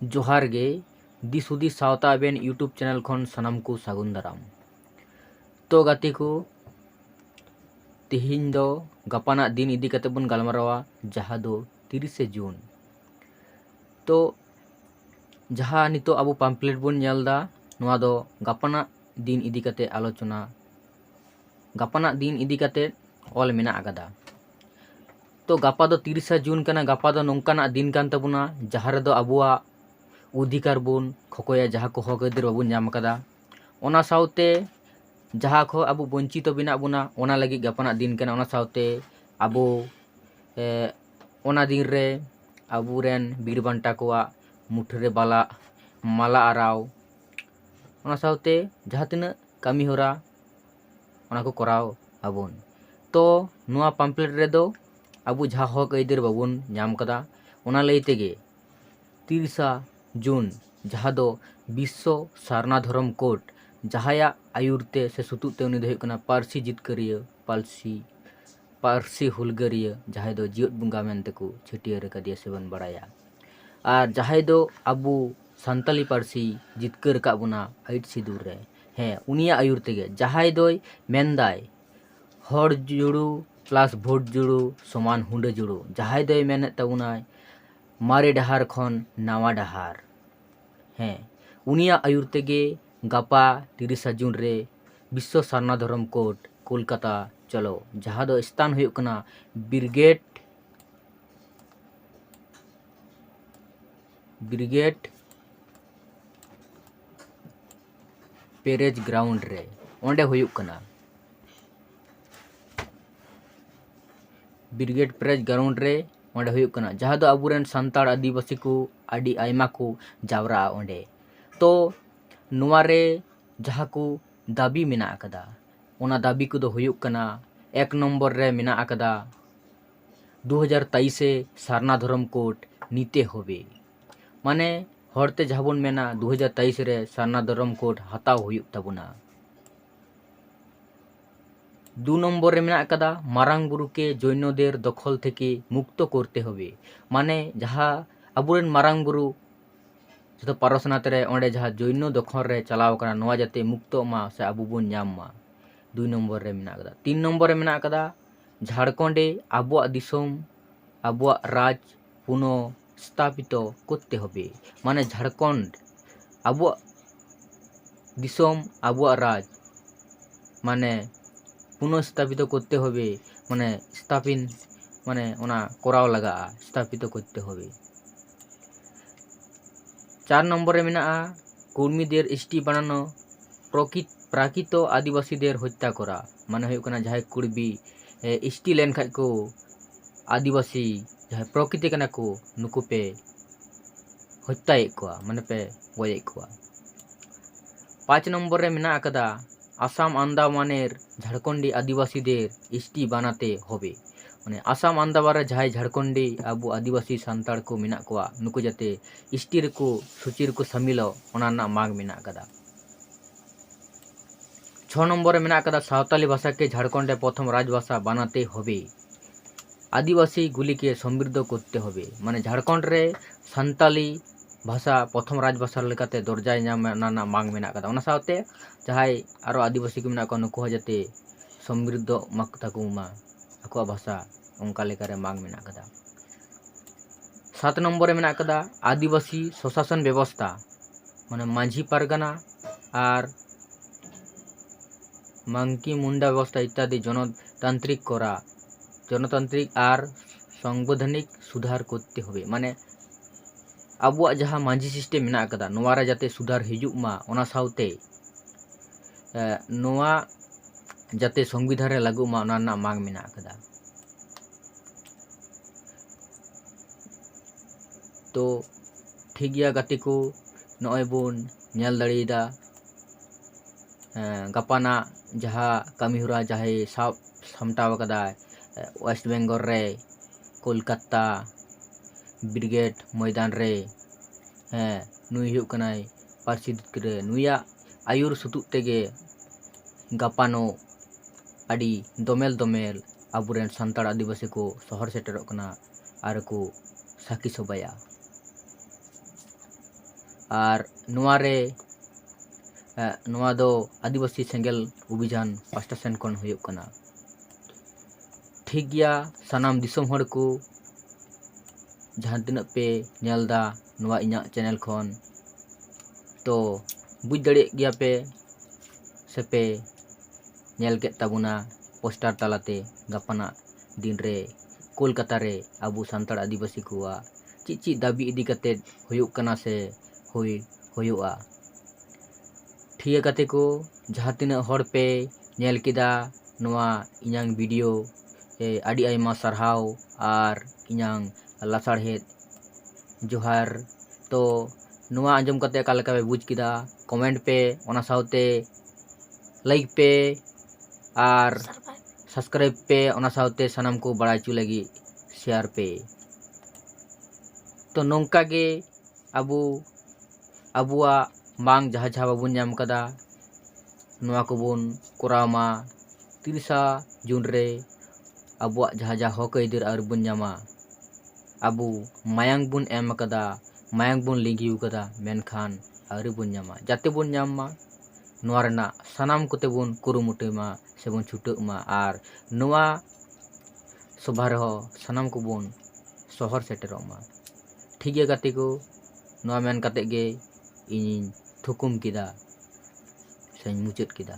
जोहार गे दिस हुदी सावता बेन यूट्यूब चैनल खन सनम को सागुन दाराम। तो गाते को तिहिन दो गपाना दिन इदी कते बन गालमारावा जहाँ दो 30 जून। तो जहाँ नितो अबो पम्पलेट बन नेलदा नोआ दो गपाना दिन इदी कते आलोचना गपाना दिन इदी कते ऑल मेना आगदा। तो गपा दो 30 जून कना गपा दो नोंकाना दिन कान तबुना जहाँ रेदो अबुआ अधिकार बन खकोया जहाँ को हक अदर बाबन नाम कदा ओना साउते जहाँ को अबो वंचित बिना बुना ओना लगी गपाना दिन कना। ओना साउते अबो ओना दिन रे अबुरेन बीर बांटा कोआ मुठरे बाला माला आराव ओना साउते जहाँ तिना कमी होरा ओना को कराव अबुन। तो नुआ पम्पलेट रे दो अबो जहाँ हक अदर बाबन नाम कदा ओना लई तेगे 30 जून जहाँ दो विश्व सारना धर्म कोर्ट जहाया आयुरते से सुतुते उनी दो हुकना पारसी जितकरिया पारसी हुलगरिया जहाँ दो जियत बुंगा मेनते को छटियर कदिया सेबन बड़ाया और जहाँ दो अबू सान्ताली पारसी जितकर का बुना 8 सिदूर रे हैं उनिया आयुर तेगे जहाँ दो मेनदाय हर जुड़ू प्लस भोट जुड़ू समान हुंडे जुड़ू जहाँ दो मेने तबुनाय मारे डहार खन नावा डहार हैं उनिया आयुर तेगे गपा 30 जून रे विश्व सारना धर्म कोर्ट कोलकाता चलो जहाँ दो स्थान हुयुकना ब्रिगेड पेरेज ग्राउंड रे ओंडे हुयुकना ब्रिगेड पेरेज ग्राउंड रे ओंडे हुयुकना जहाँ दो अबुरेन संताड़ आदिवासी को आदि आयमा को जावरा ओंडे। तो नुआरे जहाँ को दाबी मेना आकदा ओना दाबी को दो हुयुकना 1 नंबर रे मेना आकदा 2023 सारना धर्म कोर्ट नीते होबे माने हरते जहाँ बन मेना 2023 रे सारना धर्म कोर्ट हताव हुयुक तबुना। 2 नम्बर रे मेना आकदा मारांग बुरु के जैनोदेर दखल थेके मुक्त करते होबे माने जहाँ अबुरेन मारांग बुरु जो पारसनाथ रे ओंडे जहाँ जैनो दखल रे चलाव कना नोआ जाते मुक्त मा से अबु बन नाम मा 2 नम्बर रे मेना आकदा। 3 नम्बर रे मेना आकदा झारखंडे अबुआ दिसोम अबुआ राज पुनो स्थापित करते होबे माने झारखंड अबुआ दिसोम अबुआ राज माने पुनः स्थापित करते होबे माने स्थापिन माने ओना कराव लगा स्थापित करते होबे। 4 नम्बर रे मेना कर्मीदेर एसटी बनानो प्राकृत आदिवासीदेर हत्या करा माने हुयुकना जहाँ कुड़बी एसटी लेन खाय को आदिवासी जहाँ प्रकृति कना को नुकु पे हत्याए को माने पे गये को। 5 नम्बर रे मेना आकदा आसाम आंदामानेर झारखंडी आदिवासीदेर एसटी बनाते होबे माने आसाम आंदामान जहाँ झारखंडी अबु आदिवासी सान्ताड़ को मेना कोआ नुकु जाते एसटी रे को सूची रे को शामिलो ओना ना मांग मेना आकदा। 6 नम्बर रे मेना आकदा सावताली भाषा के झारखंड प्रथम राजभाषा बनाते होबे आदिवासी गुली के समृद्ध करते होबे माने झारखंड रे सान्ताली भाषा प्रथम राजभाषा लेकाते दर्जाय नाम ना मांग मेना आकदा। ओना सावते जहाँ आरो आदिवासी को मेना को नुकु जाते समृद्ध मक्ता को मा आकुआ भाषा उनका लेकारे मांग मेना आकदा। 7 नम्बर रे मेना आकदा आदिवासी स्वशासन व्यवस्था माने माझी पारगाना और मांकी मुंडा व्यवस्था इत्यादि जनतांत्रिक और संवैधानिक सुधार करते होबे माने अबुआ जहाँ माझी सिस्टेम मेना आकदा नोआ रे जाते सुधार हिजुग मा ओना साउते नोआ जाते संविधान रे लागू मा ओना ना मांग मेना आकदा। तो ठीक गया गाते को नॉय बोन नेल दाड़ेदा गपाना जहाँ कमी हुरा जहाँ सामटाव कदा वेस्ट बेंगल रे कोलकाता ब्रिगेड मैदान रे हैं नुई हुकनाय पारसी दितकरे नुया आयुर सुतुक तेगे गपानो आदि दोमेल अबुरेन सान्ताड़ आदिवासी को शहर सेटरोक कना आर को साकी सबाया। और नोआ दो आदिवासी सेंगेल अभियान पास्टा सेन खन हुयुग कना। ठीक गया सानाम दिसोम हड़ को जहां तिनाक पे नेलदा नोआ इᱧᱟᱹᱜ चैनल खन तो बुझ दाड़े गया पे से पे नेल के ताबुना पोस्टर तालाते गापाना दिन रे कोलकाता रे अबु सान्ताड़ आदिवासी कुआ ची दाबी इदी कते हुयुग कना से हुयुआ। ठीक कते को जहां तिना हड़ पे नेल किदा नोआ इᱧᱟᱹᱜ वीडियो आड़ी आयमा सारहाव आर इᱧᱟᱹᱜ लासाड़हेद जोहार। तो नोआ आंजम कते का लेका पे बुझ किदा कमेंट पे ओना साउते लाइक पे आर सब्सक्राइब पे ओना साउते सनम को बड़ा चु लगी शेयर पे। तो नोंका गे अबुआ मांग जहा जहा बाबुन नाम कदा नोआ को बुन कोरामा 30 जून रे अबुआ जहा जहा हक अइदिर आर बुन नामा अबु मायांग बुन एम कदा मायांग बुन लिंगिउ कदा मेनखान आर बुन नामा जाते बुन नामा नोआ रेना सानाम कोते बुन कुरुमुटे मा से बुन छुटक मा आर नोआ सभा रहो सानाम को बुन शहर सेटेरो मा। ठीक गया गाते को नोआ मेन कते गे इᱧ थुकुम किदा से मुचाद किदा।